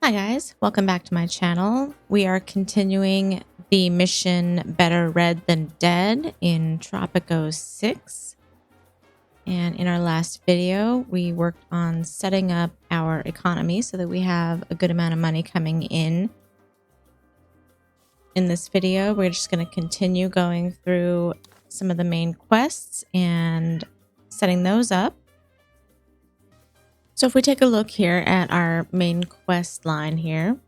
Hi guys, welcome back to my channel. We are continuing the mission Better Red Than Dead in Tropico 6. And in our last video, we worked on setting up our economy so that we have a good amount of money coming in. In this video, we're just going to continue going through some of the main quests and setting those up. So if we take a look here at our main quest line here,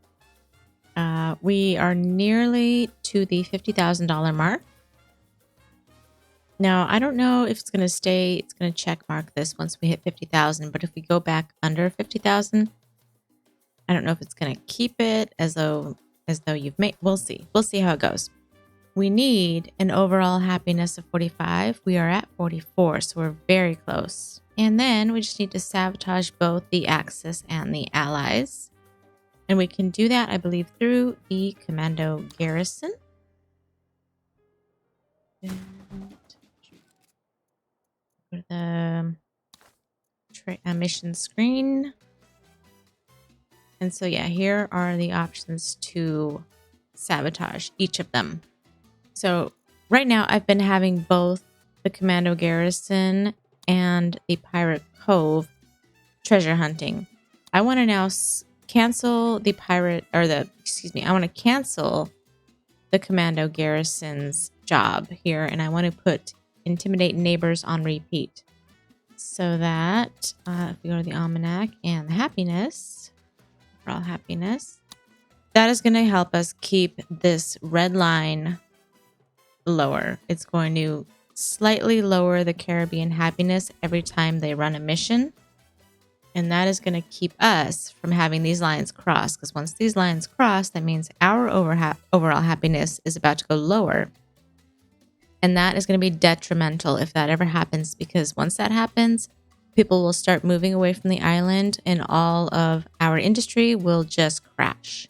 we are nearly to the $50,000 mark. Now, I don't know if it's going to stay, it's going to check mark this once we hit 50,000, but if we go back under 50,000, I don't know if it's going to keep it as though you've made, we'll see. We'll see how it goes. We need an overall happiness of 45. We are at 44, so we're very close. And then we just need to sabotage both the Axis and the Allies. And we can do that, I believe, through the Commando Garrison. And go to the mission screen. And so, yeah, here are the options to sabotage each of them. So right now I've been having both the Commando Garrison and the Pirate Cove treasure hunting. I want to now cancel the I want to cancel the Commando Garrison's job here, and I want to put intimidate neighbors on repeat. So that if we go to the almanac and the happiness, overall happiness, that is going to help us keep this red line lower. It's going to slightly lower the Caribbean happiness every time they run a mission. And that is going to keep us from having these lines cross. Because once these lines cross, that means our overall happiness is about to go lower. And that is going to be detrimental if that ever happens. Because once that happens, people will start moving away from the island and all of our industry will just crash.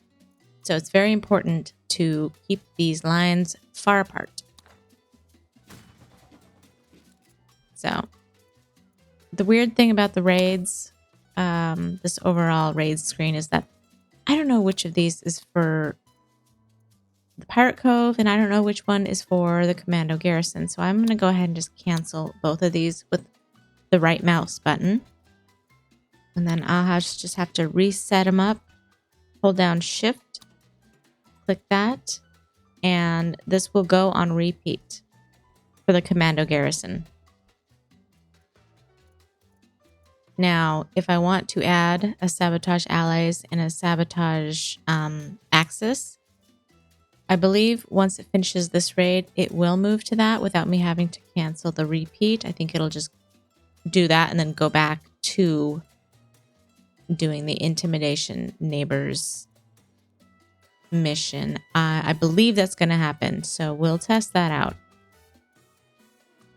So it's very important to keep these lines far apart. So the weird thing about the raids, this overall raid screen, is that I don't know which of these is for the Pirate Cove and I don't know which one is for the Commando Garrison. So I'm going to go ahead and just cancel both of these with the right mouse button. And then I'll just have to reset them up, hold down Shift, click that, and this will go on repeat for the Commando Garrison. Now, if I want to add a sabotage allies and a sabotage axis, I believe once it finishes this raid, it will move to that without me having to cancel the repeat. I think it'll just do that and then go back to doing the intimidation neighbors mission. I believe that's going to happen, so we'll test that out.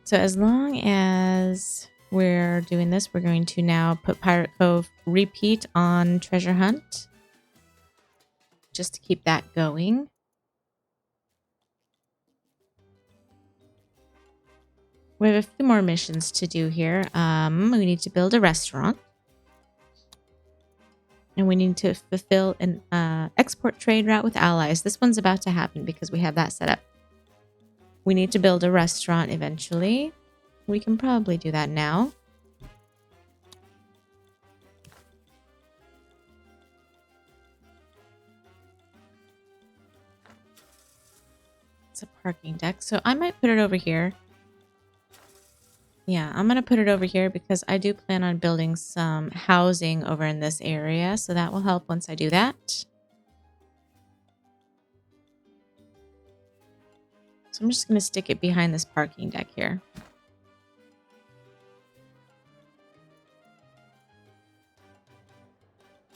So as long as we're doing this, we're going to now put Pirate Cove repeat on treasure hunt just to keep that going. We have a few more missions to do here. We need to build a restaurant. And we need to fulfill an export trade route with allies. This one's about to happen because we have that set up. We need to build a restaurant eventually. We can probably do that now. It's a parking deck, so I might put it over here. Yeah, I'm going to put it over here because I do plan on building some housing over in this area, so that will help once I do that. So I'm just going to stick it behind this parking deck here.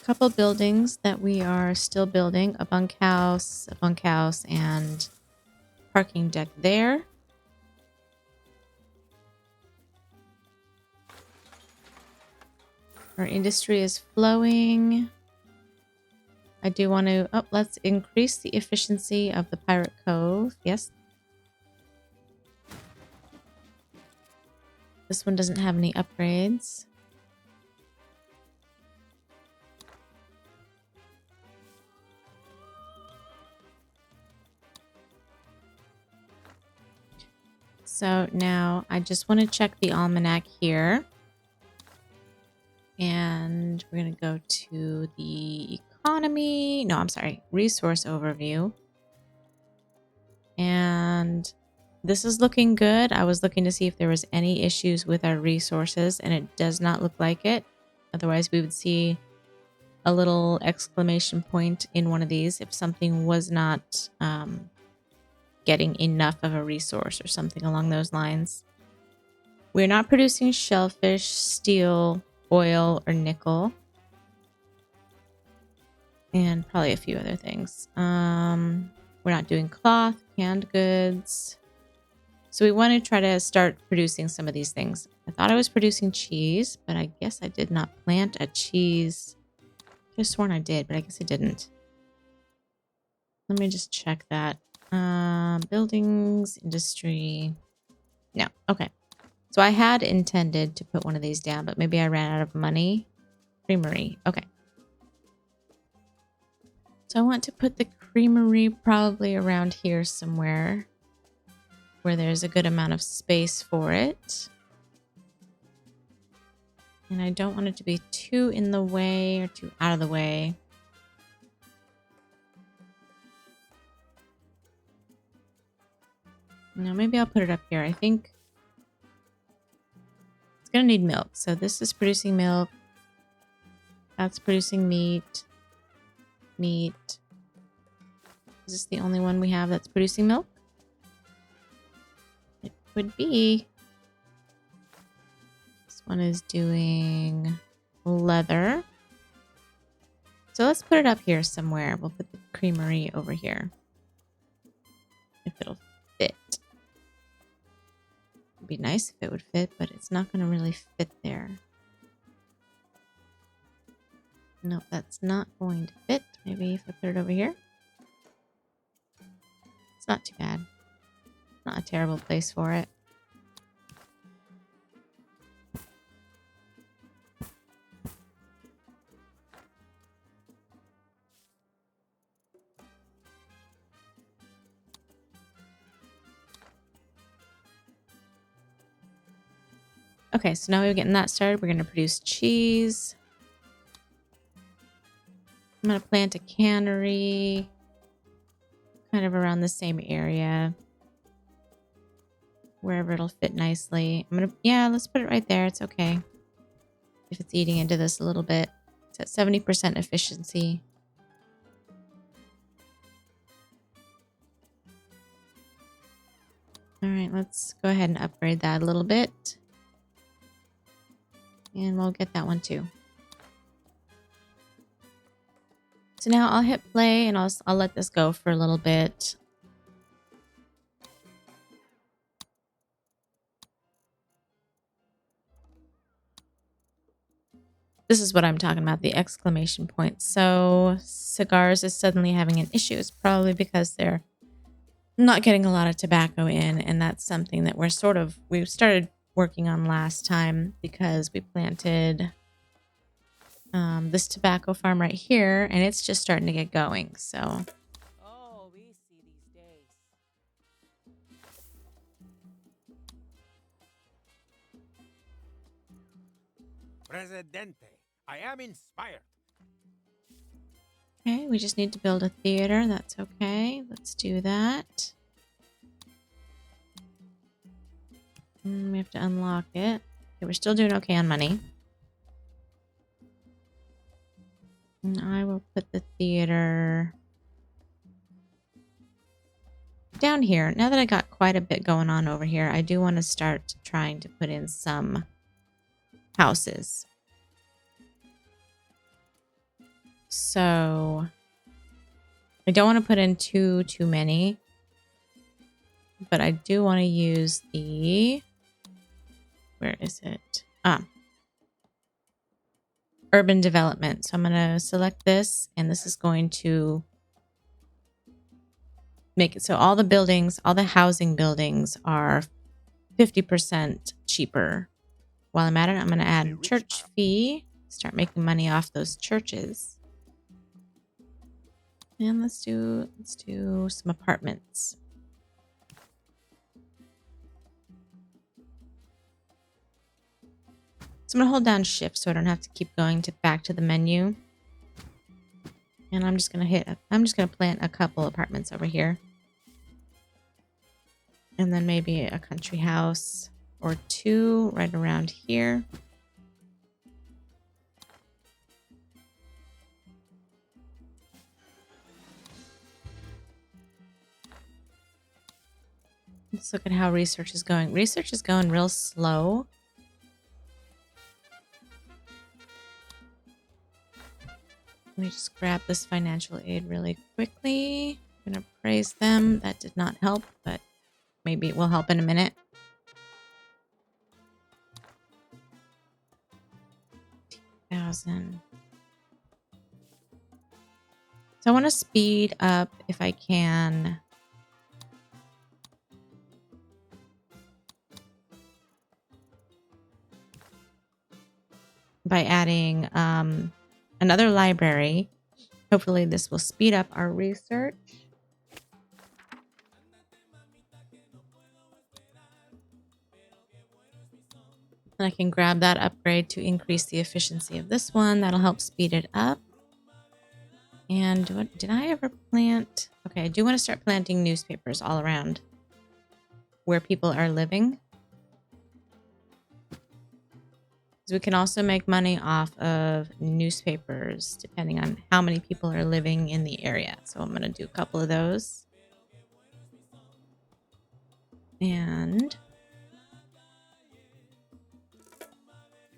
Couple buildings that we are still building, a bunkhouse, and parking deck there. Our industry is flowing. I do want to, let's increase the efficiency of the Pirate Cove. Yes. This one doesn't have any upgrades. So now I just want to check the almanac here. And we're going to go to the economy. No, I'm sorry. Resource overview. And this is looking good. I was looking to see if there was any issues with our resources, and it does not look like it. Otherwise, we would see a little exclamation point in one of these if something was not getting enough of a resource or something along those lines. We're not producing shellfish, steel, oil, or nickel. And probably a few other things. We're not doing cloth, canned goods. So we want to try to start producing some of these things. I thought I was producing cheese, but I guess I did not plant a cheese. I could have sworn I did, but I guess I didn't. Let me just check that. Buildings, industry. No, okay. So I had intended to put one of these down, but maybe I ran out of money. Creamery, okay. So I want to put the creamery probably around here somewhere where there's a good amount of space for it. And I don't want it to be too in the way or too out of the way. No, maybe I'll put it up here. I think it's going to need milk. So this is producing milk. That's producing meat. Meat. Is this the only one we have that's producing milk? It would be. This one is doing leather. So let's put it up here somewhere. We'll put the creamery over here. If it'll fit. It'd be nice if it would fit, but it's not going to really fit there. No, that's not going to fit. Maybe if I put it over here. It's not too bad. Not a terrible place for it. Okay, so now we're getting that started. We're going to produce cheese. I'm going to plant a cannery kind of around the same area. Wherever it'll fit nicely. Yeah, let's put it right there. It's okay. If it's eating into this a little bit. It's at 70% efficiency. All right, let's go ahead and upgrade that a little bit. And we'll get that one too. So now I'll hit play and I'll let this go for a little bit. This is what I'm talking about, the exclamation point. So cigars is suddenly having an issue. It's probably because they're not getting a lot of tobacco in. And that's something that we started working on last time because we planted this tobacco farm right here and it's just starting to get going. So We see these days. Presidente, I am inspired. okay, we just need to build a theater. That's okay. Let's do that. And we have to unlock it. Okay, we're still doing okay on money. And I will put the theater down here. Now that I got quite a bit going on over here, I do want to start trying to put in some houses. So I don't want to put in too many, but I do want to use the, where is it? Urban development. So I'm going to select this, and this is going to make it so all the buildings, all the housing buildings are 50% cheaper. While I'm at it, I'm going to add church fee, start making money off those churches. And let's do some apartments. So I'm going to hold down shift so I don't have to keep going back to the menu. And I'm just going to plant a couple apartments over here. And then maybe a country house or two right around here. Let's look at how research is going. Research is going real slow. Let me just grab this financial aid really quickly. I'm going to praise them. That did not help, but maybe it will help in a minute. $2,000. So I want to speed up if I can. By adding another library. Hopefully this will speed up our research. And I can grab that upgrade to increase the efficiency of this one. That'll help speed it up. And did I ever plant? Okay, I do want to start planting newspapers all around where people are living. Because we can also make money off of newspapers depending on how many people are living in the area. So I'm going to do a couple of those. And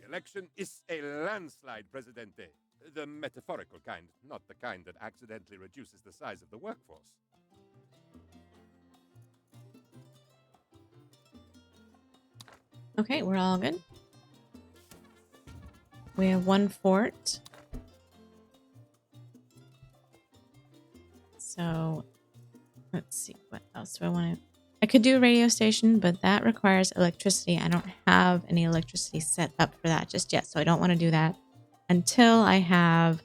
The election is a landslide, Presidente. The metaphorical kind, not the kind that accidentally reduces the size of the workforce. okay, we're all good. We have one fort. So let's see, what else do I want to... I could do a radio station, but that requires electricity. I don't have any electricity set up for that just yet, so I don't want to do that until I have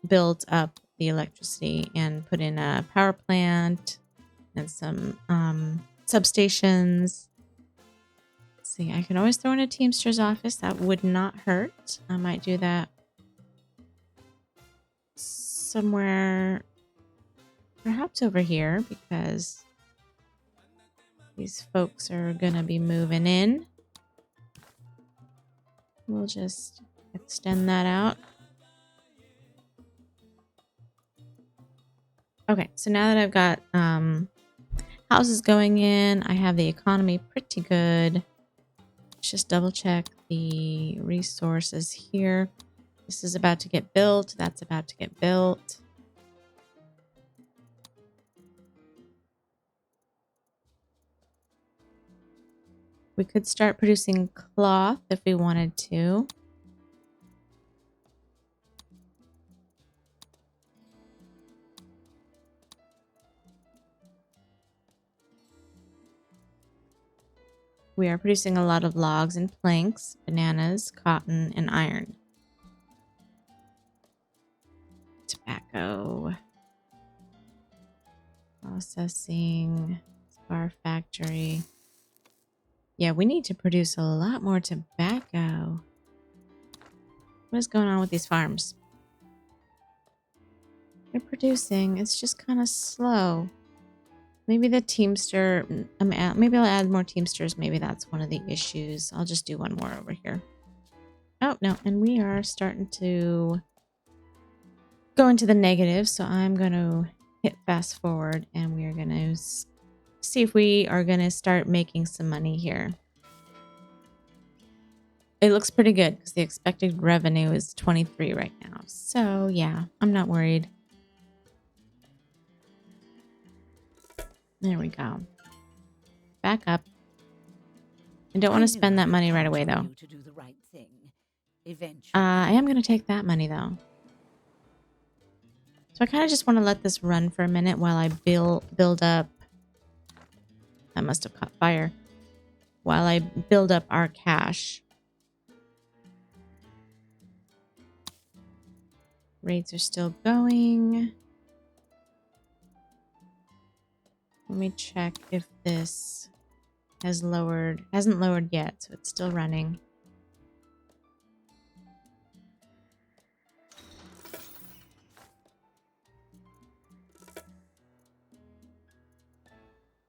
built up the electricity and put in a power plant and some substations. Let's see, I can always throw in a Teamster's office. That would not hurt. I might do that somewhere, perhaps over here, because these folks are going to be moving in. We'll just extend that out. Okay, so now that I've got houses going in, I have the economy pretty good. Let's just double check the resources here. This is about to get built. That's about to get built. We could start producing cloth if we wanted to. We are producing a lot of logs and planks, bananas, cotton, and iron. Tobacco. Processing. Bar factory. Yeah, we need to produce a lot more tobacco. What is going on with these farms? They're producing. It's just kind of slow. Maybe the Teamster... maybe I'll add more Teamsters. Maybe that's one of the issues. I'll just do one more over here. Oh, no. And we are starting to go into the negative. So I'm going to hit fast forward. And we are going to see if we are going to start making some money here. It looks pretty good because the expected revenue is 23 right now. So, yeah, I'm not worried. There we go. Back up. I don't want to spend that money right away, though. To do the right thing. Eventually. I am going to take that money, though. So I kind of just want to let this run for a minute while I build up. That must have caught fire. While I build up our cash. Raids are still going. Let me check if this has lowered. Hasn't lowered yet, so it's still running.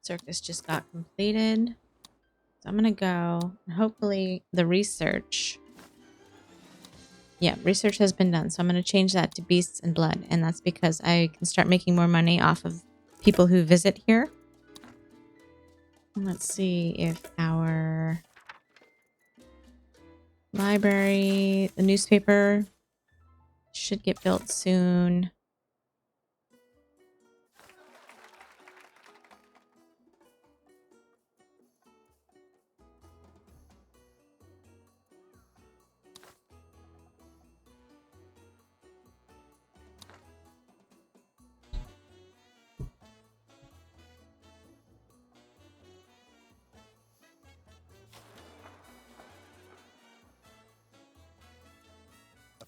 Circus just got completed. So I'm going to go. Hopefully the research. Yeah, research has been done. So I'm going to change that to Beasts and Blood. And that's because I can start making more money off of people who visit here. Let's see if our library, the newspaper should get built soon.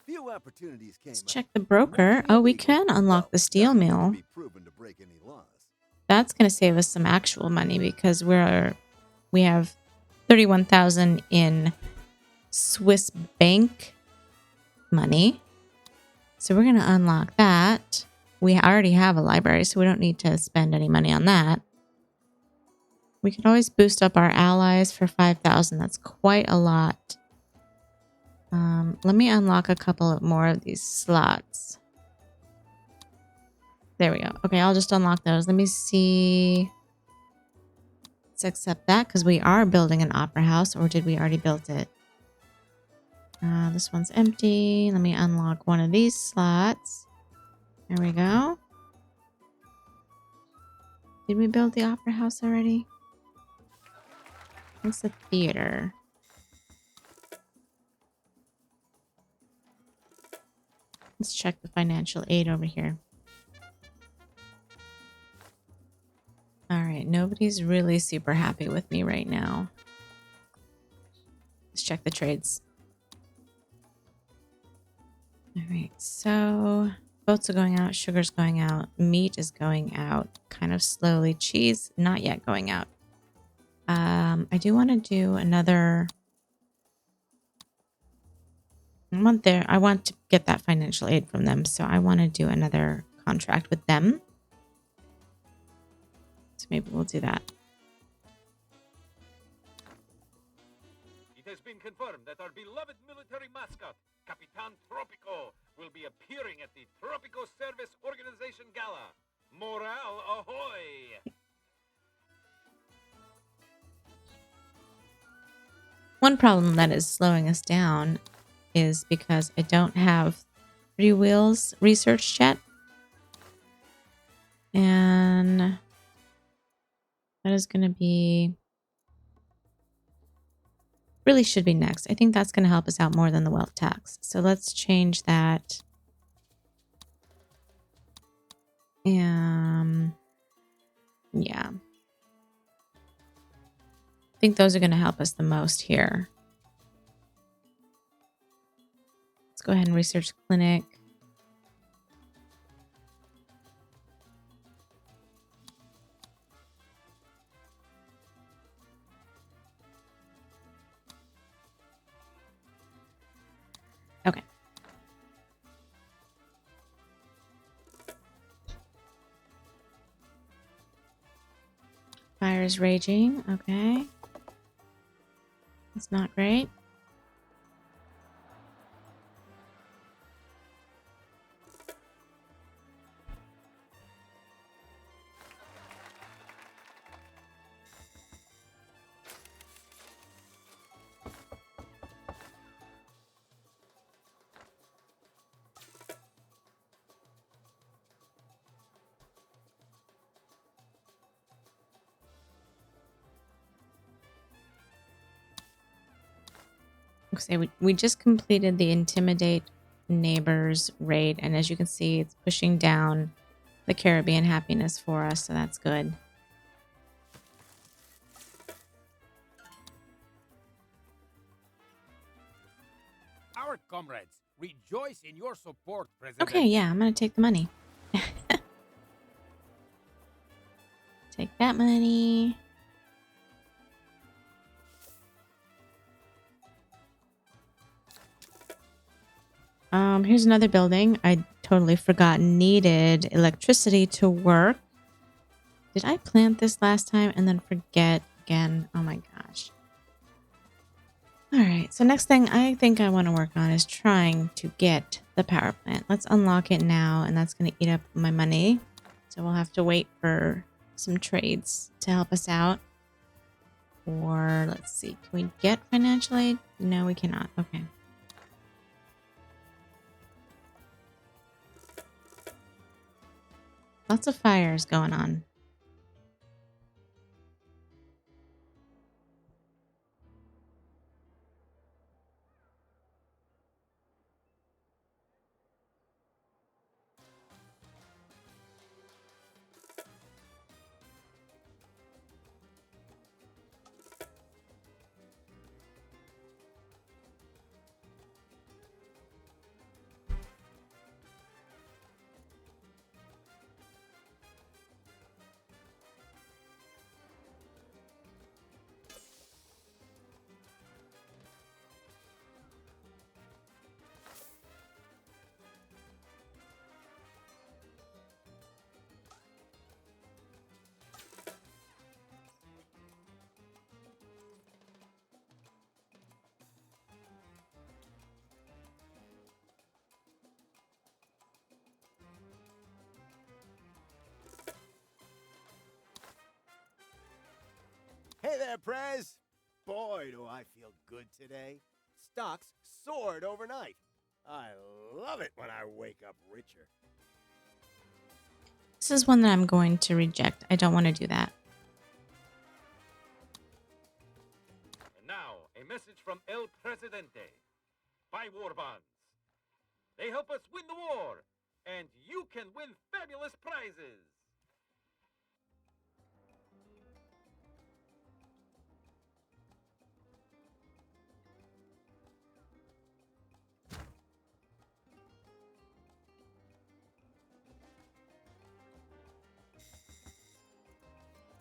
Few opportunities came Let's up. check the broker. Oh, we can unlock the steel mill. That's going to save us some actual money because we have 31,000 in Swiss bank money. So we're going to unlock that. We already have a library, so we don't need to spend any money on that. We could always boost up our allies for 5,000. That's quite a lot. Let me unlock a couple more of these slots. There we go. Okay, I'll just unlock those. Let me see. Let's accept that because we are building an opera house, or did we already build it? This one's empty. Let me unlock one of these slots. There we go. Did we build the opera house already? What's the theater? Let's check the financial aid over here. Alright, nobody's really super happy with me right now. Let's check the trades. Alright, so boats are going out, sugar's going out, meat is going out kind of slowly. Cheese, not yet going out. I do want to do another... I want to get that financial aid from them, so I want to do another contract with them. So maybe we'll do that. It has been confirmed that our beloved military mascot, Capitan Tropico, will be appearing at the Tropico Service Organization Gala. Morale ahoy! One problem that is slowing us down is because I don't have Three Wheels researched yet. And that is going to be... really should be next. I think that's going to help us out more than the wealth tax. So let's change that. Yeah. I think those are going to help us the most here. Let's go ahead and research clinic. Okay. Fire is raging. Okay. That's not great. Okay, we just completed the Intimidate Neighbors raid, and as you can see, it's pushing down the Caribbean happiness for us, so that's good. Our comrades rejoice in your support, President. Okay, yeah, I'm gonna take the money. Take that money. Here's another building I totally forgot needed electricity to work. Did I plant this last time and then forget again? Oh my gosh. All right, so next thing I think I want to work on is trying to get the power plant. Let's unlock it now, and that's going to eat up my money. So we'll have to wait for some trades to help us out. Or let's see, can we get financial aid? No, we cannot. Okay. Lots of fires going on. Hey there, Prez! Boy, do I feel good today. Stocks soared overnight. I love it when I wake up richer. This is one that I'm going to reject. I don't want to do that. And now, a message from El Presidente. Buy war bonds. They help us win the war, and you can win fabulous prizes.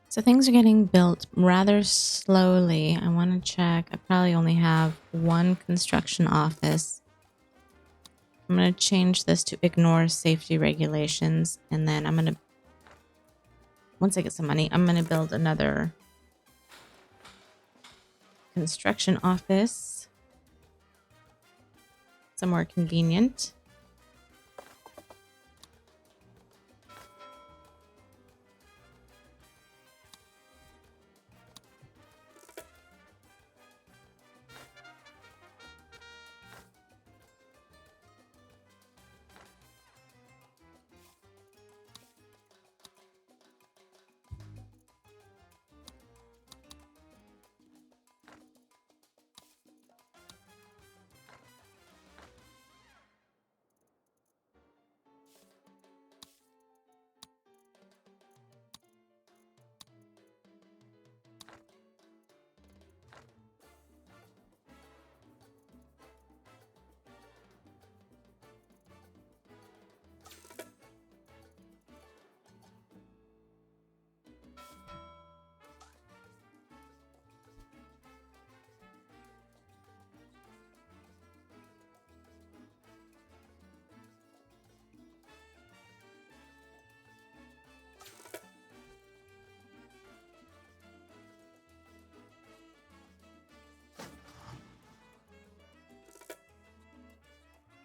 So things are getting built rather slowly. I want to check. I probably only have one construction office. I'm going to change this to ignore safety regulations. And then I'm going to, once I get some money, I'm going to build another construction office. Somewhere convenient.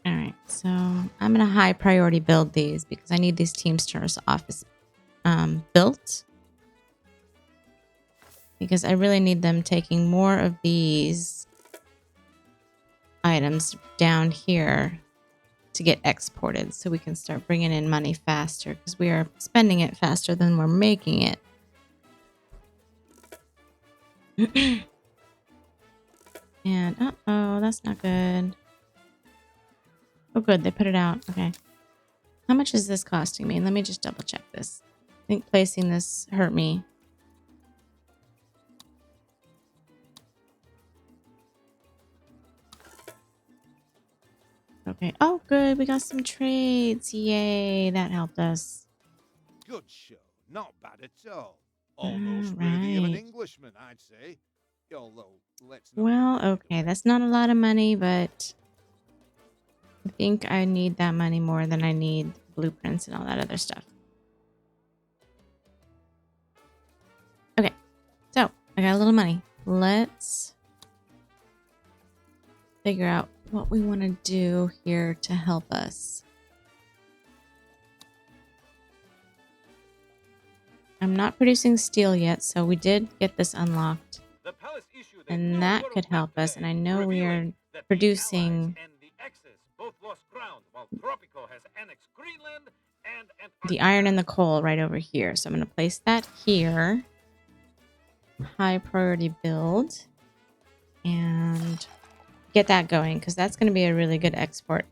All right, so I'm going to high priority build these because I need these Teamsters office built. Because I really need them taking more of these items down here to get exported so we can start bringing in money faster because we are spending it faster than we're making it. And, uh-oh, that's not good. Oh, good. They put it out. Okay. How much is this costing me? Let me just double check this. I think placing this hurt me. Okay. Oh, good. We got some trades. Yay. That helped us. Good show. Not bad at all. Almost worthy of an Englishman, I'd say. Although, let's not Well, okay. That's not a lot of money, but I think I need that money more than I need blueprints and all that other stuff. I got a little money. Let's figure out what we want to do here to help us. I'm not producing steel yet, so we did get this unlocked. The palace issued a And new that world could help map us. And today, I know we are revealing that the producing Allies and the Axis both lost ground, while Tropico has annexed Greenland and the Antarctica. iron and the coal right over here. So I'm going to place that here. High priority build. And get that going, because that's going to be a really good export.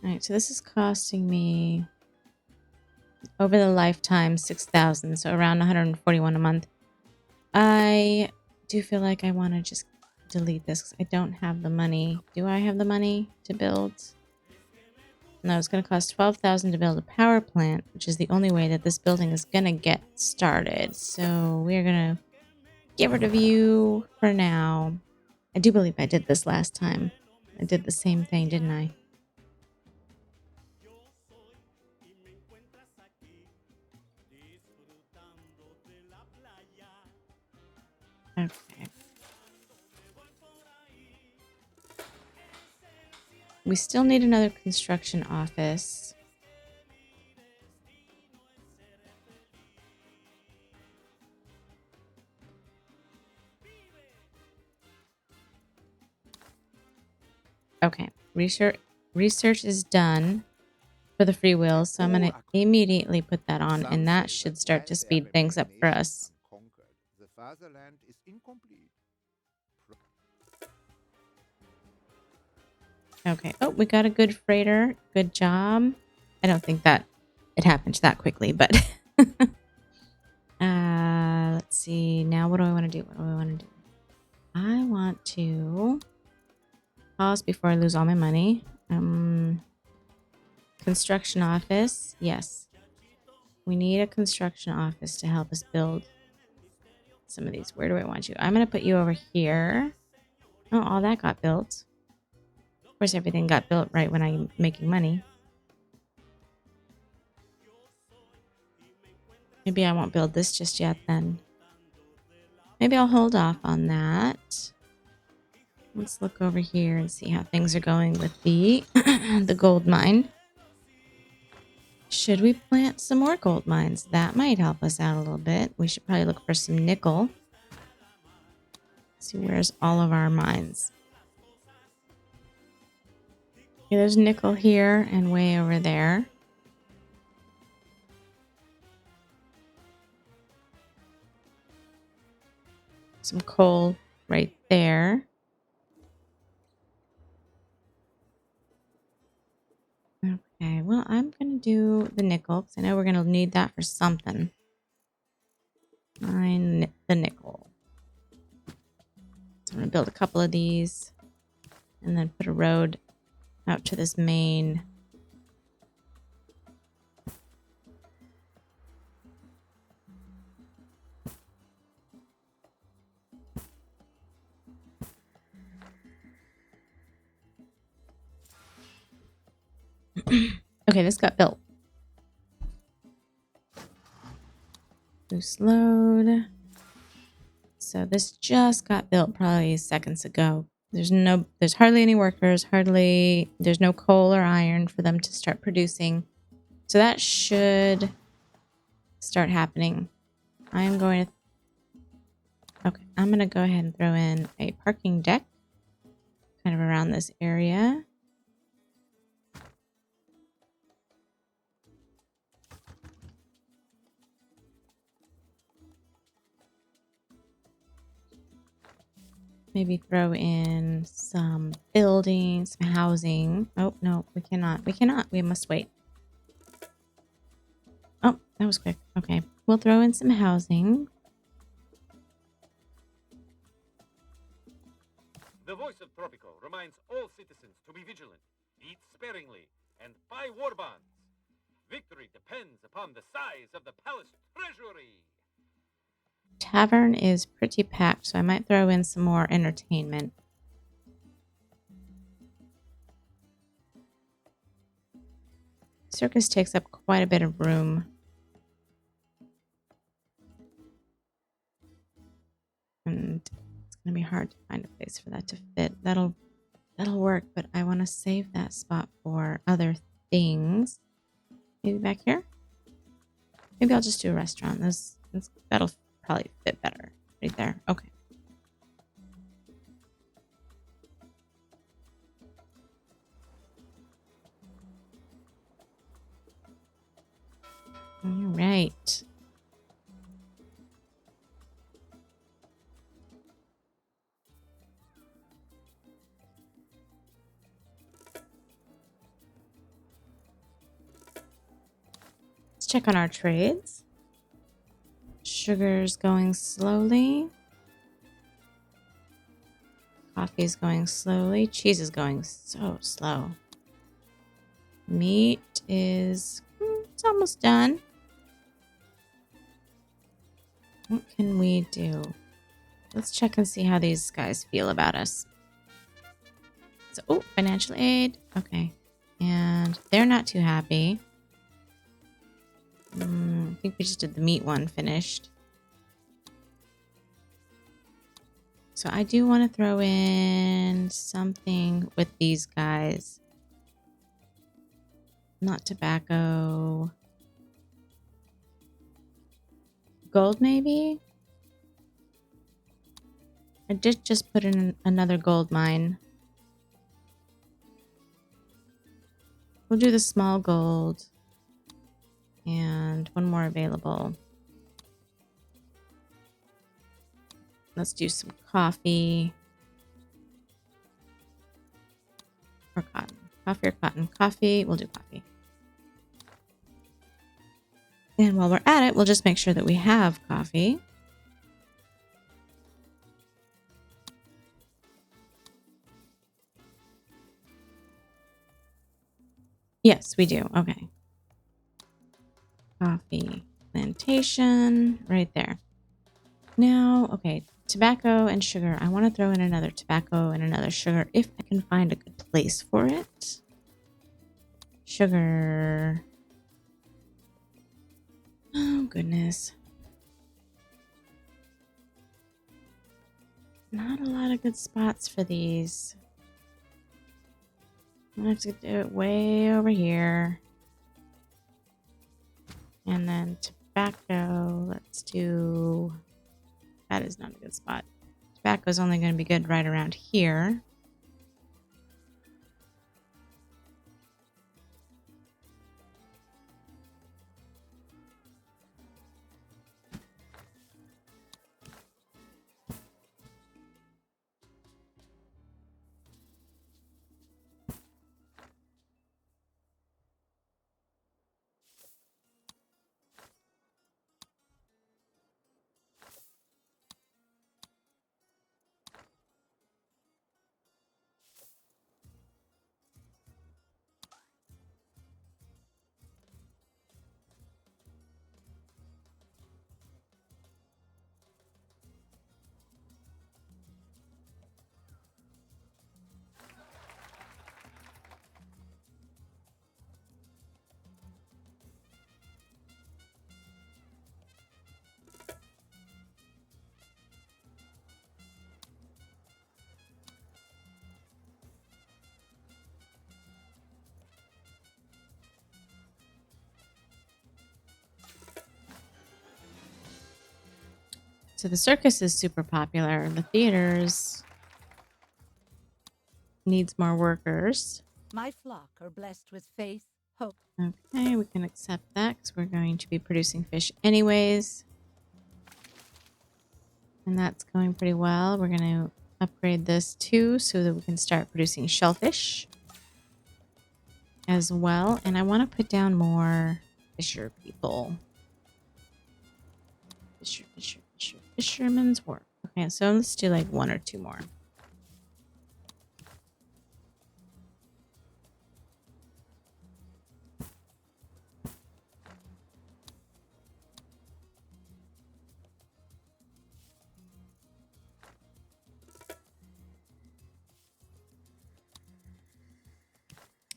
All right, so this is costing me over the lifetime 6,000, so around 141 a month. I do feel like I want to just delete this because I don't have the money. Do I have the money to build? No, it's going to cost 12,000 to build a power plant, which is the only way that this building is going to get started. So we're going to get rid of you for now. I do believe I did this last time. I did the same thing, didn't I? Okay. We still need another construction office. Okay. Research is done for the free will, so I'm going to immediately put that on, and that should start to speed things up for us. The fatherland is incomplete. Okay. Oh, we got a good freighter. Good job. I don't think that it happened that quickly, but let's see. Now what do I want to do? What do I want to do? I want to pause before I lose all my money. Construction office. Yes. We need a construction office to help us build some of these. Where do I want you? I'm going to put you over here. Oh, all that got built. Of course, everything got built right when I'm making money. Maybe I won't build this just yet then. Maybe I'll hold off on that. Let's look over here and see how things are going with the the gold mine. Should we plant some more gold mines? That might help us out a little bit. We should probably look for some nickel. Let's see, where's all of our mines? Okay, there's nickel here and way over there. Some coal right there. Okay, well, I'm going to do the nickel because I know we're going to need that for something. Mine the nickel. So I'm going to build a couple of these and then put a road out to this main. Okay, this got built. Boost load. So this just got built probably seconds ago. There's hardly any workers, there's no coal or iron for them to start producing. So that should start happening. I'm going to go ahead and throw in a parking deck kind of around this area. Maybe throw in some buildings, some housing. Oh, no, we cannot. We cannot. We must wait. Oh, that was quick. Okay. We'll throw in some housing. The voice of Tropico reminds all citizens to be vigilant, eat sparingly, and buy war bonds. Victory depends upon the size of the palace treasury. Tavern is pretty packed, so I might throw in some more entertainment. Circus takes up quite a bit of room. And it's going to be hard to find a place for that to fit. That'll work, but I want to save that spot for other things. Maybe back here? Maybe I'll just do a restaurant. That'll probably fit better right there. Okay. All right. Let's check on our trades. Sugar's going slowly. Coffee's going slowly. Cheese is going so slow. Meat is... it's almost done. What can we do? Let's check and see how these guys feel about us. So, oh, financial aid. Okay. And they're not too happy. I think we just did the meat one finished. So I do want to throw in something with these guys. Not tobacco. Gold, maybe? I did just put in another gold mine. We'll do the small gold. And one more available. Let's do some coffee. Or cotton. Coffee or cotton? Coffee. We'll do coffee. And while we're at it, we'll just make sure that we have coffee. Yes, we do. Okay. Coffee plantation right there. Now, okay, tobacco and sugar. I want to throw in another tobacco and another sugar if I can find a good place for it. Sugar. Oh, goodness. Not a lot of good spots for these. I'm going to have to do it way over here. And then tobacco, let's do... That is not a good spot. Tobacco is only going to be good right around here. So the circus is super popular. The theaters needs more workers. My flock are blessed with faith, hope. Okay, we can accept that because we're going to be producing fish anyways. And that's going pretty well. We're going to upgrade this too so that we can start producing shellfish as well. And I want to put down more fisher people. Fisherman's work. Okay, so let's do like one or two more.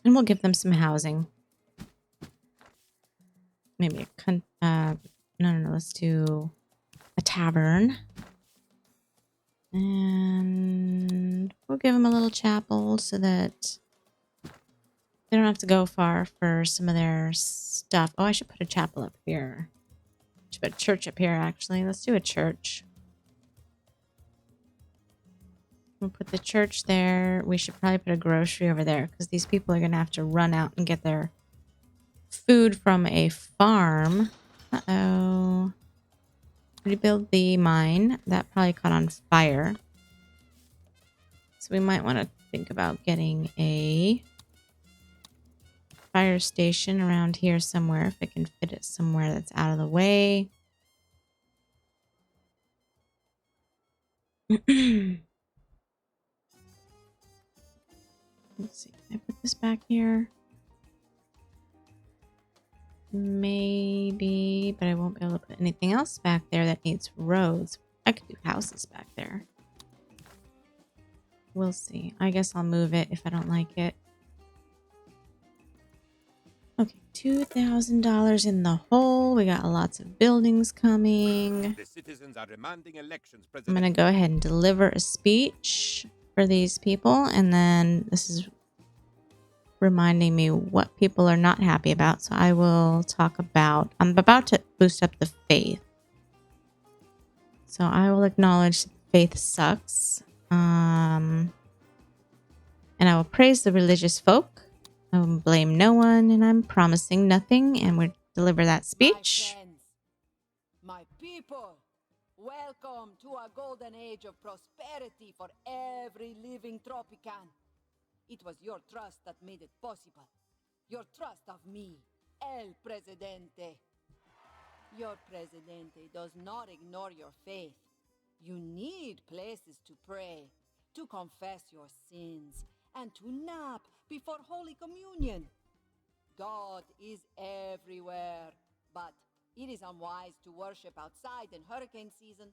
And we'll give them some housing. Maybe no, let's do a tavern. And we'll give them a little chapel so that they don't have to go far for some of their stuff. Oh, I should put a chapel up here. I should put a church up here, actually. Let's do a church. We'll put the church there. We should probably put a grocery over there because these people are going to have to run out and get their food from a farm. Uh-oh. Rebuild the mine. That probably caught on fire. So we might want to think about getting a fire station around here somewhere if I can fit it somewhere that's out of the way. Let's see. Can I put this back here? Maybe, but I won't be able to put anything else back there that needs roads. I could do houses back there. We'll see. I guess I'll move it if I don't like it. Okay, $2,000 in the hole. We got lots of buildings coming. The citizens are demanding elections, I'm President. going to go ahead and deliver a speech for these people. And then this is reminding me what people are not happy about. So I will talk about, I'm about to boost up the faith. So I will acknowledge that faith sucks. And I will praise the religious folk. I will blame no one, and I'm promising nothing. And we'll deliver that speech. My friends, my people, welcome to a golden age of prosperity for every living Tropican. It was your trust that made it possible. Your trust of me, El Presidente. Your Presidente does not ignore your faith. You need places to pray, to confess your sins, and to nap before Holy Communion. God is everywhere, but it is unwise to worship outside in hurricane season.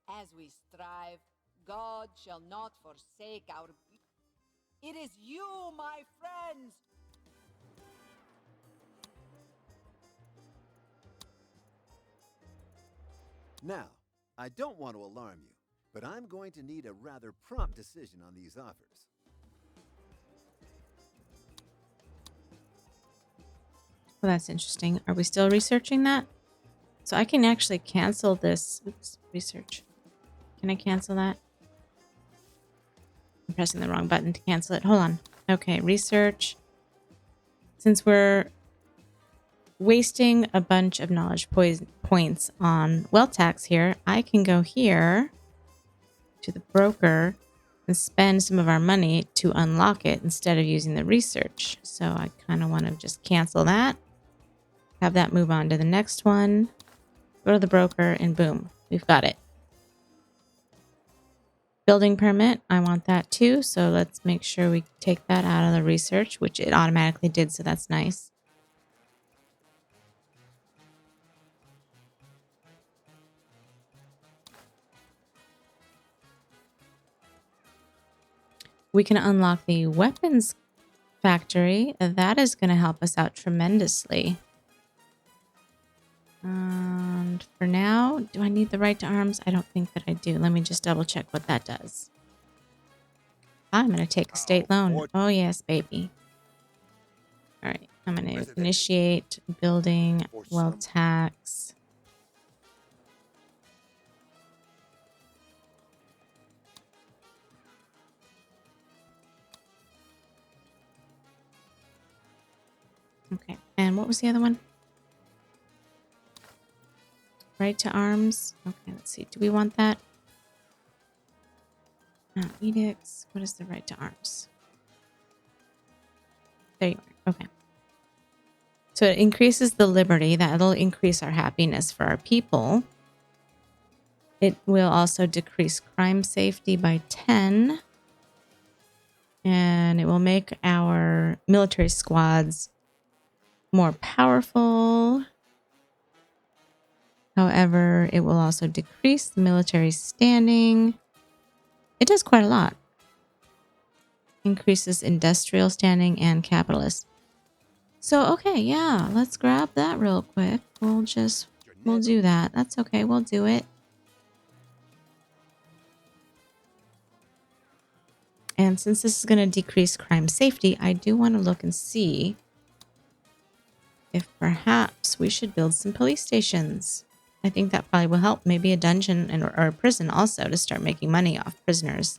As we strive, God shall not forsake our... It is you, my friends! Now, I don't want to alarm you, but I'm going to need a rather prompt decision on these offers. Well, that's interesting. Are we still researching that? So I can actually cancel this. Oops, research. Can I cancel that? I'm pressing the wrong button to cancel it. Hold on. Okay, research. Since we're wasting a bunch of knowledge points on wealth tax here, I can go here to the broker and spend some of our money to unlock it instead of using the research. So I kind of want to just cancel that. Have that move on to the next one. Go to the broker and boom, we've got it. Building permit, I want that too. So let's make sure we take that out of the research, which it automatically did. So that's nice. We can unlock the weapons factory. That is going to help us out tremendously. And for now, do I need the right to arms? I don't think that I do. Let me just double check what that does. I'm going to take a state loan. Oh, yes, baby. All right. I'm going to initiate building wealth tax. Okay. And what was the other one? Right to arms. Okay, let's see. Do we want that? Edicts. What is the right to arms? There you are. Okay. So it increases the liberty. That'll increase our happiness for our people. It will also decrease crime safety by 10. And it will make our military squads more powerful. However, it will also decrease the military standing. It does quite a lot. Increases industrial standing and capitalist. So, okay, yeah, let's grab that real quick. We'll do that. That's okay. We'll do it. And since this is going to decrease crime safety, I do want to look and see if perhaps we should build some police stations. I think that probably will help. Maybe a dungeon or a prison also to start making money off prisoners.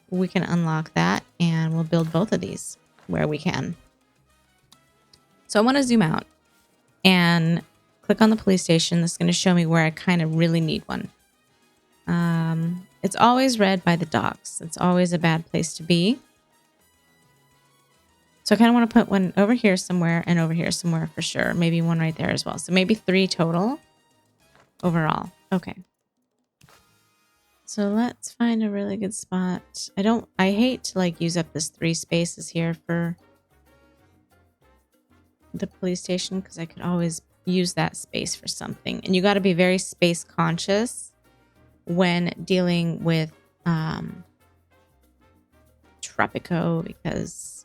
We can unlock that and we'll build both of these where we can. So I want to zoom out and click on the police station. This is going to show me where I kind of really need one. It's always red by the docks. It's always a bad place to be. So I kind of want to put one over here somewhere and over here somewhere for sure. Maybe one right there as well. So maybe 3 total overall. Okay. So let's find a really good spot. I hate to like use up this 3 spaces here for the police station because I could always use that space for something. And you got to be very space conscious when dealing with Tropico because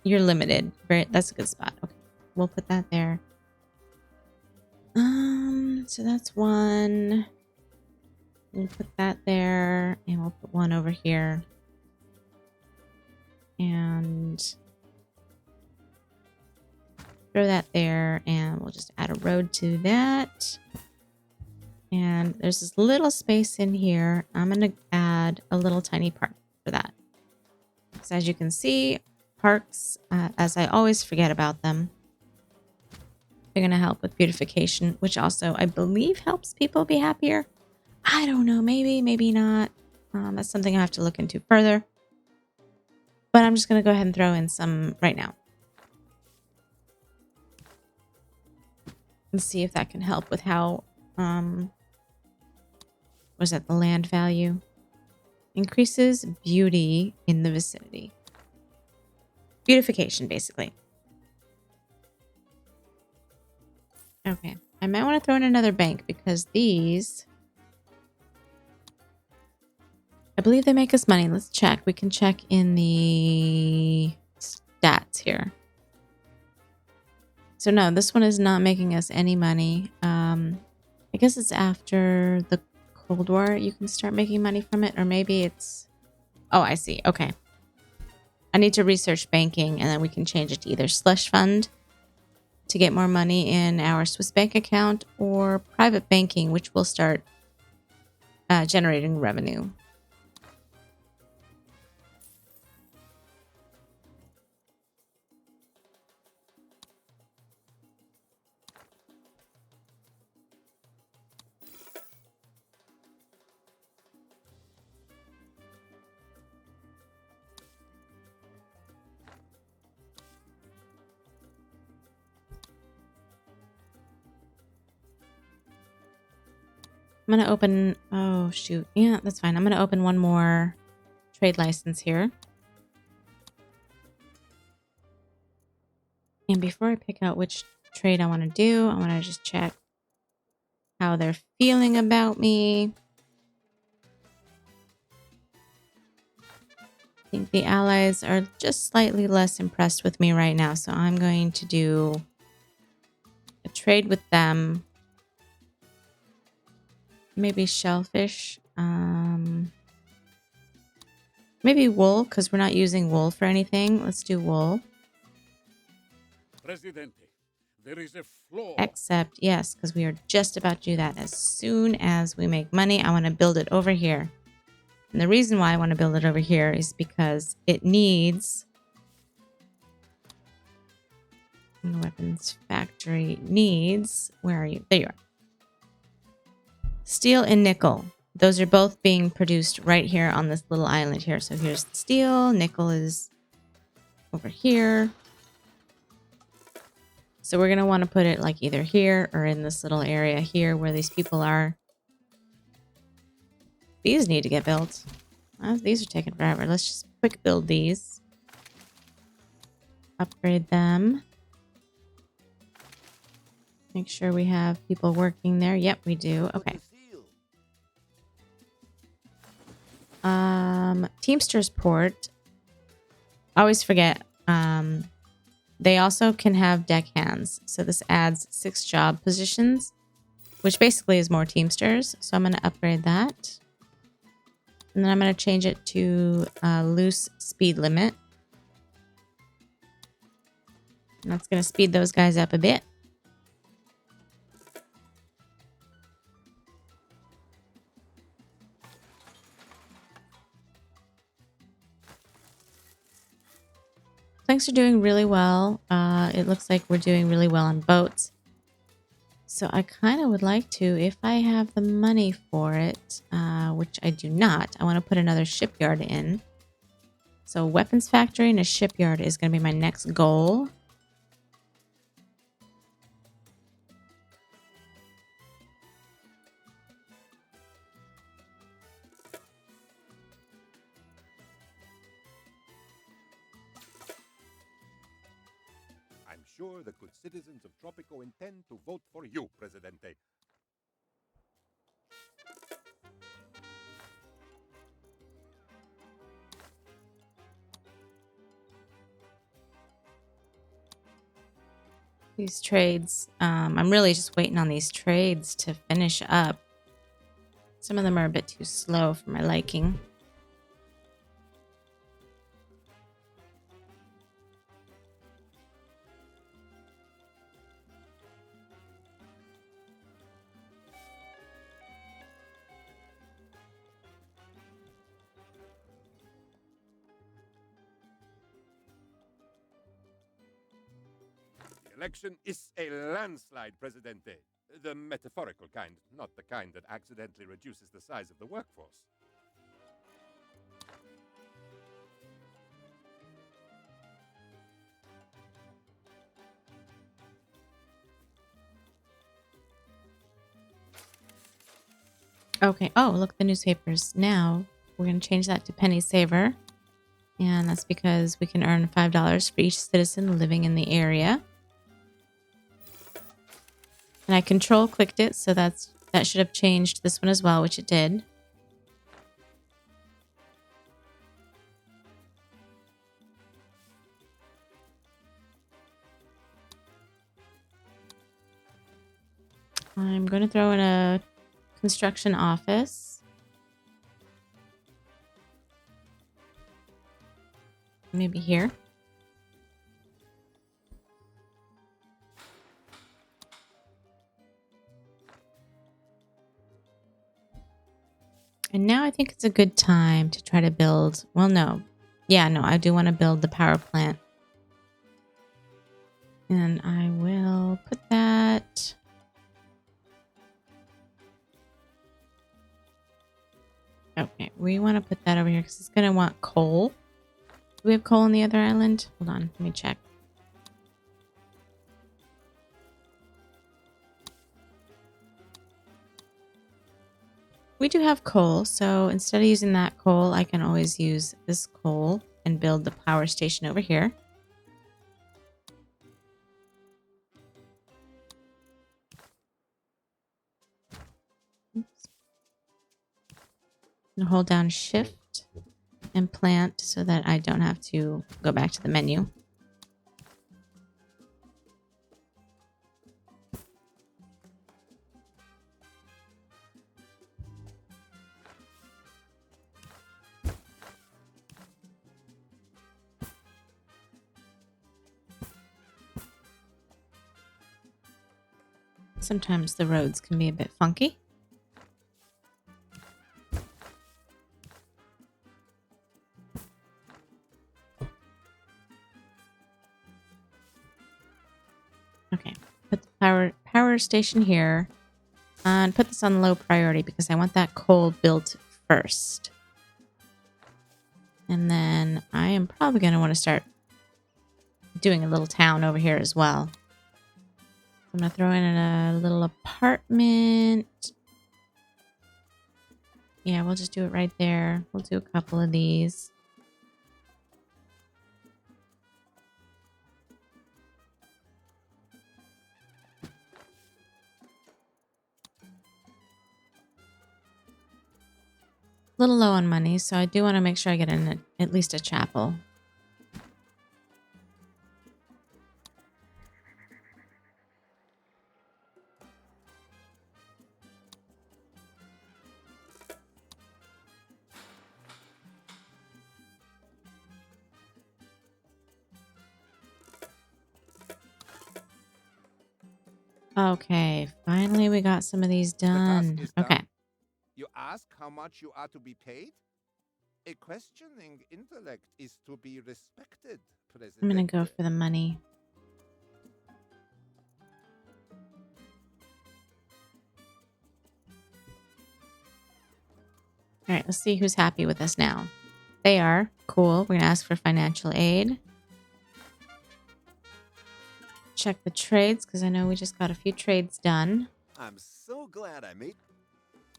you're limited. That's a good spot. Okay, we'll put that there. So that's one. We'll put that there, and we'll put one over here. And throw that there, and we'll just add a road to that. And there's this little space in here. I'm going to add a little tiny park for that. Because as you can see, parks, as I always forget about them, they're going to help with beautification, which also, I believe, helps people be happier. I don't know. Maybe, maybe not. That's something I have to look into further. But I'm just going to go ahead and throw in some right now. And see if that can help with how, was that the land value? Increases beauty in the vicinity. Beautification, basically. Okay. I might want to throw in another bank because these, I believe they make us money. Let's check. We can check in the stats here. So no, this one is not making us any money. I guess it's after the Cold War you can start making money from it. Or maybe it's... Oh, I see. Okay. I need to research banking and then we can change it to either slush fund to get more money in our Swiss bank account or private banking, which will start generating revenue. I'm going to open... Oh, shoot. Yeah, that's fine. I'm going to open one more trade license here. And before I pick out which trade I want to do, I want to just check how they're feeling about me. I think the allies are just slightly less impressed with me right now. So I'm going to do a trade with them. Maybe shellfish. Maybe wool, because we're not using wool for anything. Let's do wool. Presidente, there is a flaw. Except, yes, because we are just about to do that. As soon as we make money, I want to build it over here. And the reason why I want to build it over here is because it needs... The weapons factory needs... Where are you? There you are. Steel and nickel. Those are both being produced right here on this little island here. So here's the steel. Nickel is over here. So we're going to want to put it like either here or in this little area here where these people are. These need to get built. These are taking forever. Let's just quick build these. Upgrade them. Make sure we have people working there. Yep, we do. Okay. Teamsters Port. I always forget. They also can have deckhands. So this adds 6 job positions, which basically is more Teamsters. So I'm going to upgrade that. And then I'm going to change it to loose speed limit. And that's going to speed those guys up a bit. Things are doing really well. It looks like we're doing really well on boats. So I kind of would like to, if I have the money for it, which I do not, I want to put another shipyard in. So weapons factory and a shipyard is going to be my next goal. I'm sure the good citizens of Tropico intend to vote for you, Presidente. These trades, I'm really just waiting on these trades to finish up. Some of them are a bit too slow for my liking. The election is a landslide, Presidente. The metaphorical kind, not the kind that accidentally reduces the size of the workforce. Okay. Oh, look, the newspapers. Now we're going to change that to penny saver. And that's because we can earn $5 for each citizen living in the area. And I control clicked it, so that should have changed this one as well, which it did. I'm going to throw in a construction office. Maybe here. And now I think it's a good time to try to build... Well, no. Yeah, no, I do want to build the power plant. And I will put that... Okay, we want to put that over here because it's going to want coal. Do we have coal on the other island? Hold on, let me check. We do have coal, so instead of using that coal, I can always use this coal and build the power station over here. Oops. And hold down Shift and plant so that I don't have to go back to the menu. Sometimes the roads can be a bit funky. Okay, put the power station here and put this on low priority because I want that coal built first. And then I am probably going to want to start doing a little town over here as well. I'm going to throw in a little apartment. Yeah, we'll just do it right there. We'll do a couple of these. little low on money, so I do want to make sure I get in at least a chapel. Okay, finally we got some of these The task done. is Okay. done. You ask how much you are to be paid? A questioning intellect is to be respected, President. I'm going to go for the money. All right, let's see who's happy with us now. They are. Cool. We're going to ask for financial aid. Check the trades, because I know we just got a few trades done. I'm so glad I made.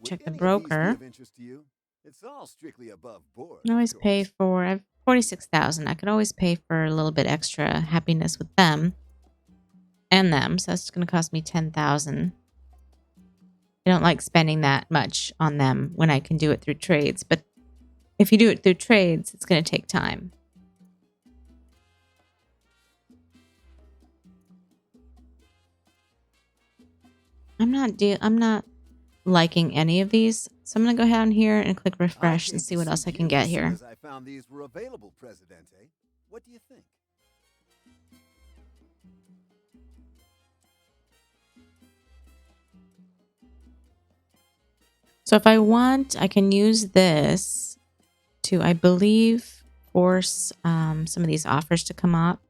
Would Check the any of these broker. be of interest to you? It's all strictly above board. I can always pay for, I have 46,000. I could always pay for a little bit extra happiness with them and them. So that's going to cost me 10,000. I don't like spending that much on them when I can do it through trades. But if you do it through trades, it's going to take time. I'm not liking any of these. So I'm going to go ahead on here and click refresh and see what else I can get here. I found these were available, Presidente. What do you think? So if I want, I can use this to, I believe, force some of these offers to come up.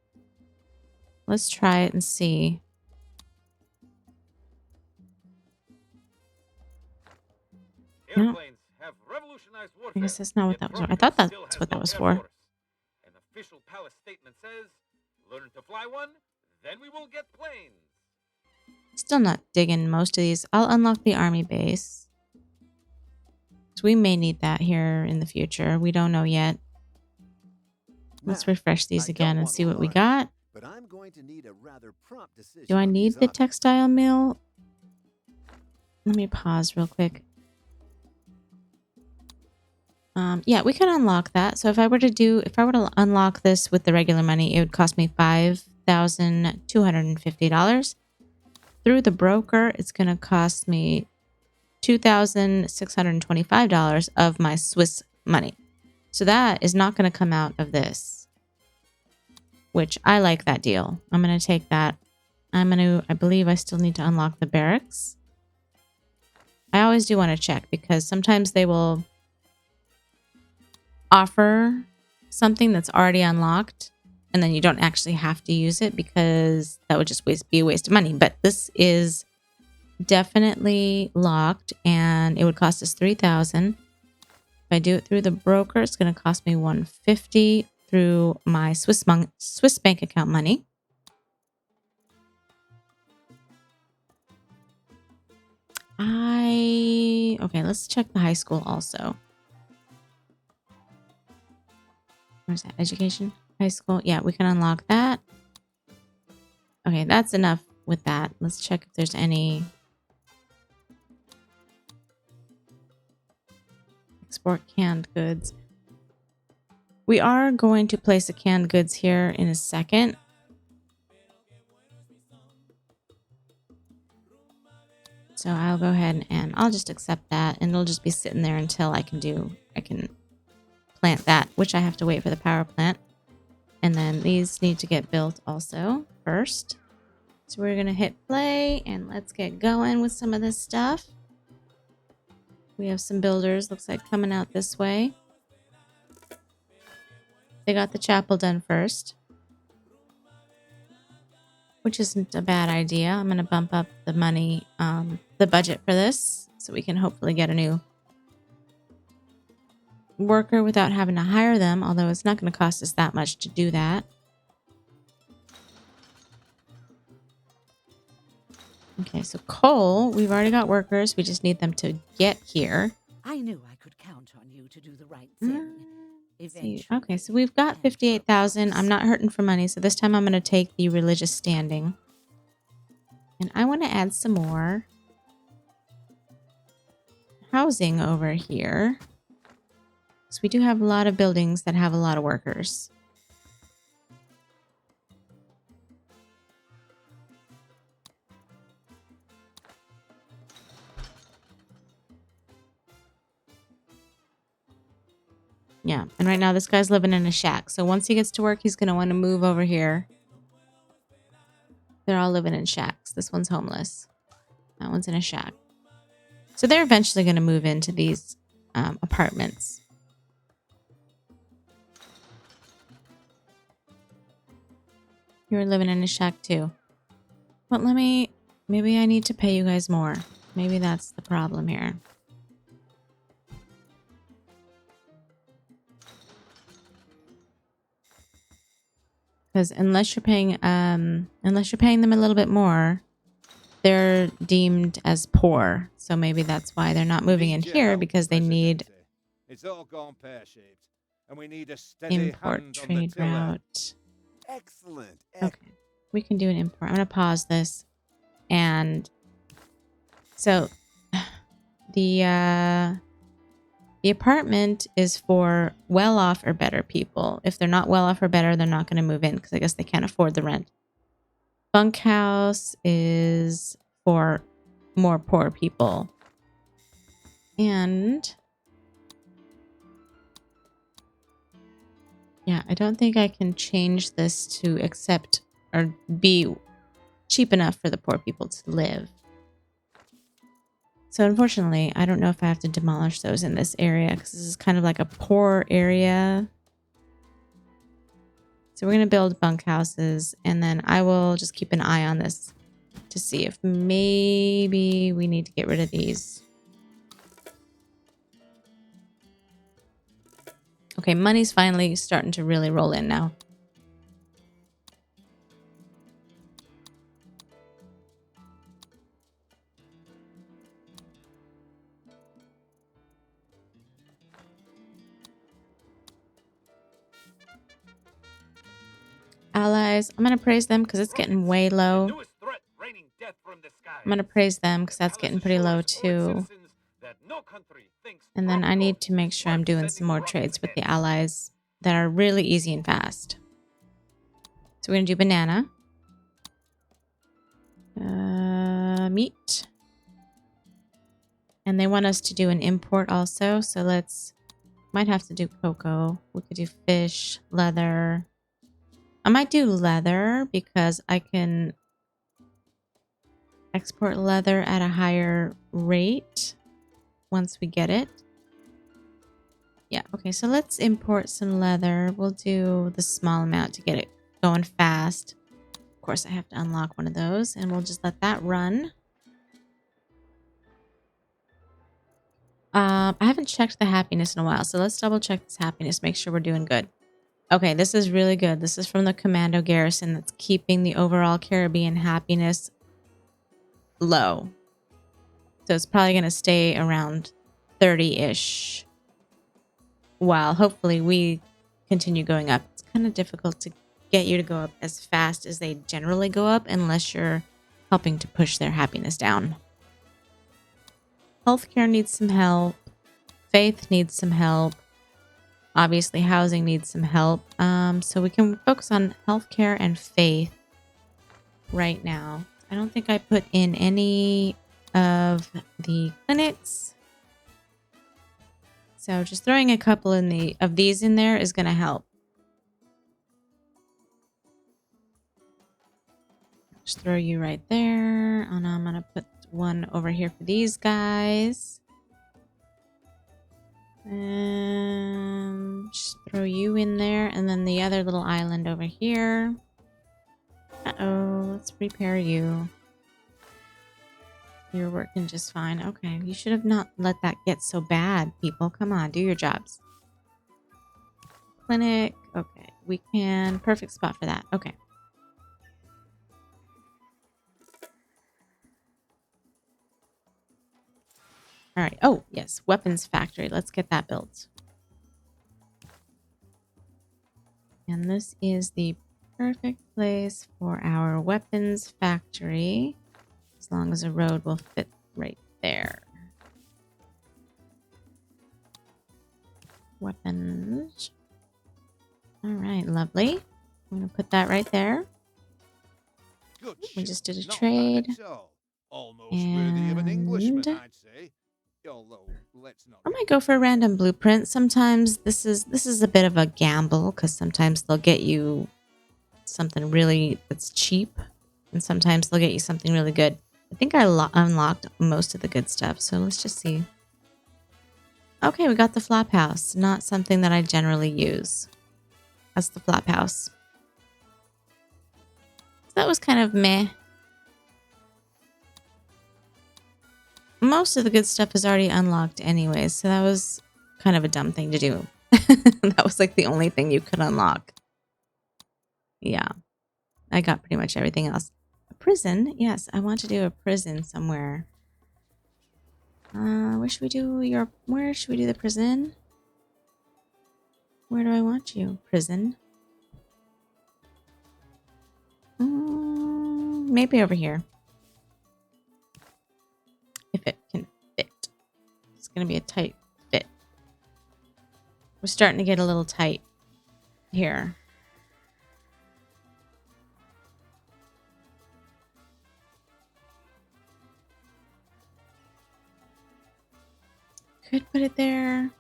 Let's try it and see. Airplanes have revolutionized warfare. I guess that's not what that was for. I thought that's what that was for. An official palace statement says, learn to fly one, then we will get planes. Still not digging most of these. I'll unlock the army base. So we may need that here in the future. We don't know yet. Let's refresh these again and see what we got. But I'm going to need a rather prompt decision. Do I need the textile mill? Let me pause real quick. Yeah, we can unlock that. So if I were to unlock this with the regular money, it would cost me $5,250. Through the broker, it's going to cost me $2,625 of my Swiss money. So that is not going to come out of this, which I like that deal. I'm going to take that. I believe I still need to unlock the barracks. I always do want to check because sometimes they will offer something that's already unlocked and then you don't actually have to use it because that would just be a waste of money. But this is definitely locked and it would cost us $3,000. If I do it through the broker, it's going to cost me $150 through my Swiss bank account money. Okay, let's check the high school also. Where's that? Education? High school? Yeah, we can unlock that. Okay, that's enough with that. Let's check if there's any export canned goods. We are going to place the canned goods here in a second. So I'll go ahead and I'll just accept that and it'll just be sitting there until I can plant that, which I have to wait for the power plant. And then these need to get built also first. So we're going to hit play and let's get going with some of this stuff. We have some builders, looks like, coming out this way. They got the chapel done first, which isn't a bad idea. I'm going to bump up the money, the budget for this, so we can hopefully get a new worker without having to hire them, although it's not going to cost us that much to do that. Okay, so coal, we've already got workers. We just need them to get here. I knew I could count on you to do the right thing. Eventually. Okay, so we've got 58,000. I'm not hurting for money, so this time I'm going to take the religious standing. And I want to add some more housing over here. Because we do have a lot of buildings that have a lot of workers. Yeah, and right now this guy's living in a shack. So once he gets to work, he's going to want to move over here. They're all living in shacks. This one's homeless. That one's in a shack. So they're eventually going to move into these apartments. You're living in a shack too. But maybe I need to pay you guys more. Maybe that's the problem here. Because unless you're paying them a little bit more, they're deemed as poor. So maybe that's why they're not moving in here, because they need It's all gone pear-shaped, and we need a steady import hand on the trade tiller. route. Excellent. Okay, we can do an import. I'm gonna pause this, and so the apartment is for well-off or better people. If they're not well-off or better, they're not going to move in because I guess they can't afford the rent. Bunkhouse is for more poor people. And yeah, I don't think I can change this to accept or be cheap enough for the poor people to live. So unfortunately, I don't know if I have to demolish those in this area because this is kind of like a poor area. So we're going to build bunkhouses, and then I will just keep an eye on this to see if maybe we need to get rid of these. Okay, money's finally starting to really roll in now. Allies, I'm going to praise them because it's getting way low. I'm going to praise them because that's getting pretty low too. And then I need to make sure I'm doing some more trades with the allies that are really easy and fast. So we're going to do banana. Meat. And they want us to do an import also. So might have to do cocoa. We could do fish, leather. I might do leather because I can export leather at a higher rate once we get it. Yeah, okay, so let's import some leather. We'll do the small amount to get it going fast. Of course, I have to unlock one of those, and we'll just let that run. I haven't checked the happiness in a while, so let's double check this happiness, make sure we're doing good. Okay, this is really good. This is from the Commando Garrison that's keeping the overall Caribbean happiness low. So it's probably going to stay around 30-ish while hopefully we continue going up. It's kind of difficult to get you to go up as fast as they generally go up unless you're helping to push their happiness down. Healthcare needs some help. Faith needs some help. Obviously, housing needs some help. So we can focus on healthcare and faith right now. I don't think I put in any of the clinics. So just throwing a couple of these in there is going to help. Just throw you right there. And I'm going to put one over here for these guys. And just throw you in there. And then the other little island over here. Uh-oh, let's repair you. You're working just fine. Okay, you should have not let that get so bad, people. Come on, do your jobs. Clinic. Okay, we can... Perfect spot for that. Okay. All right. Oh, yes. Weapons factory. Let's get that built. And this is the perfect place for our weapons factory. As long as a road will fit right there. weapons. All right, lovely. I'm going to put that right there. Good We ship. just did a Not trade. bad at all. Almost worthy of an Englishman, And I'd say. Although, let's not. I might go for a random blueprint. Sometimes this is a bit of a gamble because sometimes they'll get you something really that's cheap, and sometimes they'll get you something really good. I think I unlocked most of the good stuff, so let's just see. Okay, we got the flop house. Not something that I generally use. That's the flop house. So that was kind of meh. Most of the good stuff is already unlocked anyway, so that was kind of a dumb thing to do. That was like the only thing you could unlock. Yeah, I got pretty much everything else. A prison? Yes, I want to do a prison somewhere. Where should we do the prison? Where do I want you? Prison? Maybe over here. If it can fit. It's going to be a tight fit. We're starting to get a little tight here. Could put it there.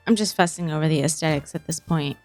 I'm just fussing over the aesthetics at this point.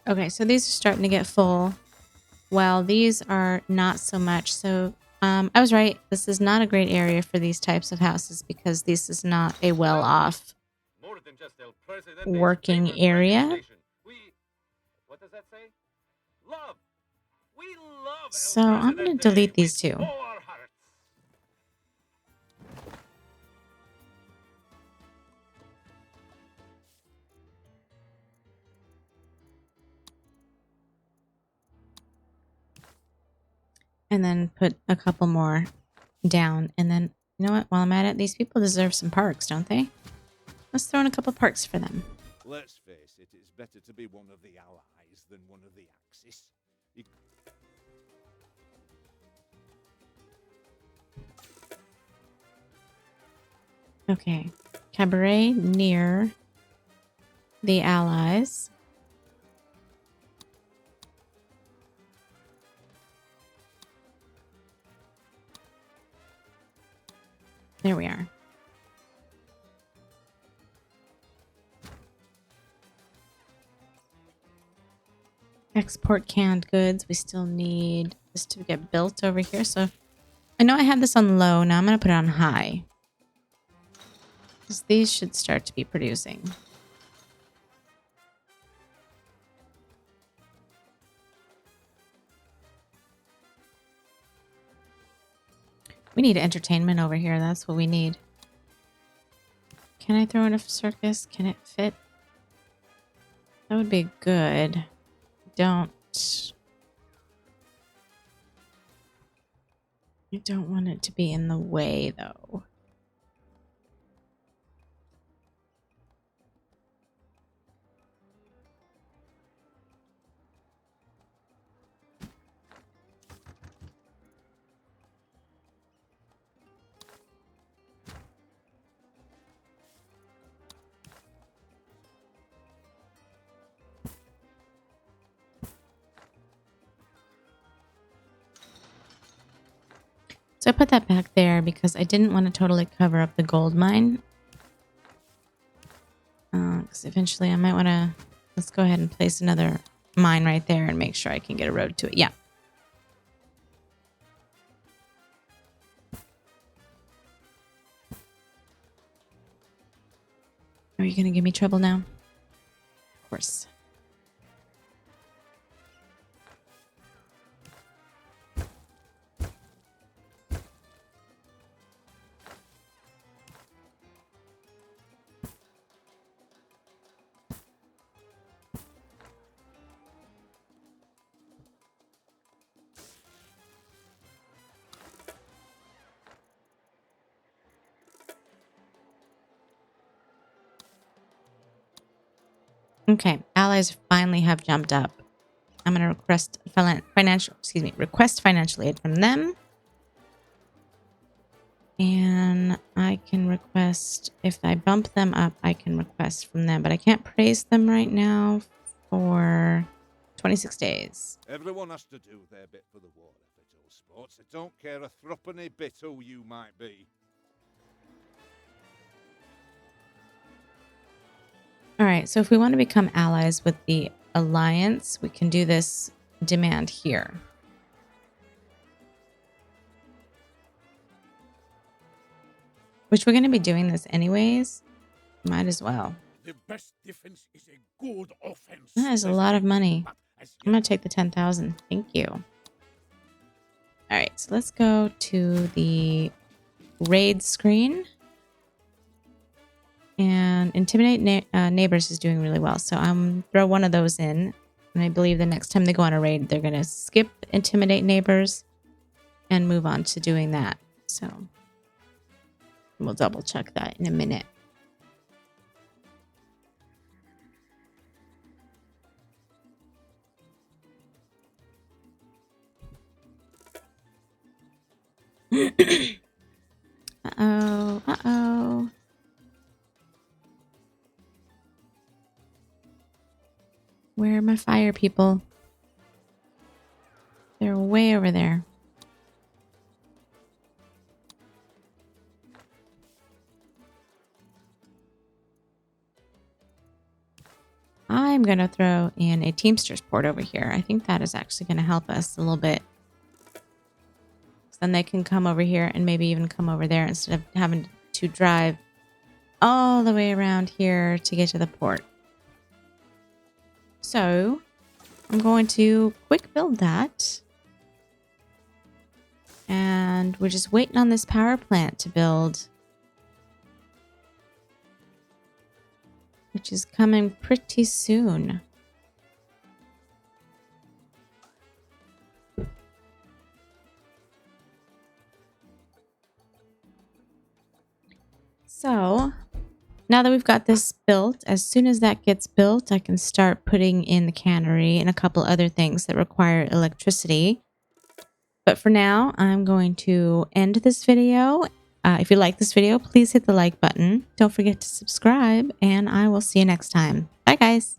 Okay, so these are starting to get full. Well, these are not so much. So I was right. This is not a great area for these types of houses because this is not a well-off More than just El Presidente's working favorite area. radio station. What does that say? Love. We love El So I'm going to Presidente delete these with two. all our hearts. And then put a couple more down. And then, you know what? While I'm at it, these people deserve some parks, don't they? Let's throw in a couple parks for them. Let's face it, it's better to be one of the Allies than one of the Axis. Okay. Cabaret near the Allies. There we are. Export canned goods. We still need this to get built over here. So I know I had this on low. Now I'm going to put it on high. Because these should start to be producing. We need entertainment over here. That's what we need. Can I throw in a circus? Can it fit? That would be good. I don't want it to be in the way, though. So I put that back there because I didn't want to totally cover up the gold mine. Because eventually I might want to... Let's go ahead and place another mine right there and make sure I can get a road to it. Yeah. Are you going to give me trouble now? Of course. Okay, allies finally have jumped up. I'm going to request financial aid from them. And I can request, if I bump them up, I can request from them. But I can't praise them right now for 26 days. Everyone has to do their bit for the war effort, all sports. I don't care a threepenny bit who you might be. All right, so if we want to become allies with the Alliance, we can do this demand here. Which we're going to be doing this anyways. Might as well. The best defense is a good offense. That is a lot of money. I'm going to take the 10,000. Thank you. All right, so let's go to the raid screen. And Intimidate Neighbors is doing really well. So I'm throw one of those in. And I believe the next time they go on a raid, they're going to skip Intimidate Neighbors and move on to doing that. So we'll double check that in a minute. Uh-oh. Uh-oh. Where are my fire people? They're way over there. I'm going to throw in a Teamsters port over here. I think that is actually going to help us a little bit. So then they can come over here and maybe even come over there instead of having to drive all the way around here to get to the port. So I'm going to quick build that. And we're just waiting on this power plant to build, which is coming pretty soon. So now that we've got this built, as soon as that gets built, I can start putting in the cannery and a couple other things that require electricity. But for now, I'm going to end this video. If you like this video, please hit the like button. Don't forget to subscribe, and I will see you next time. Bye, guys.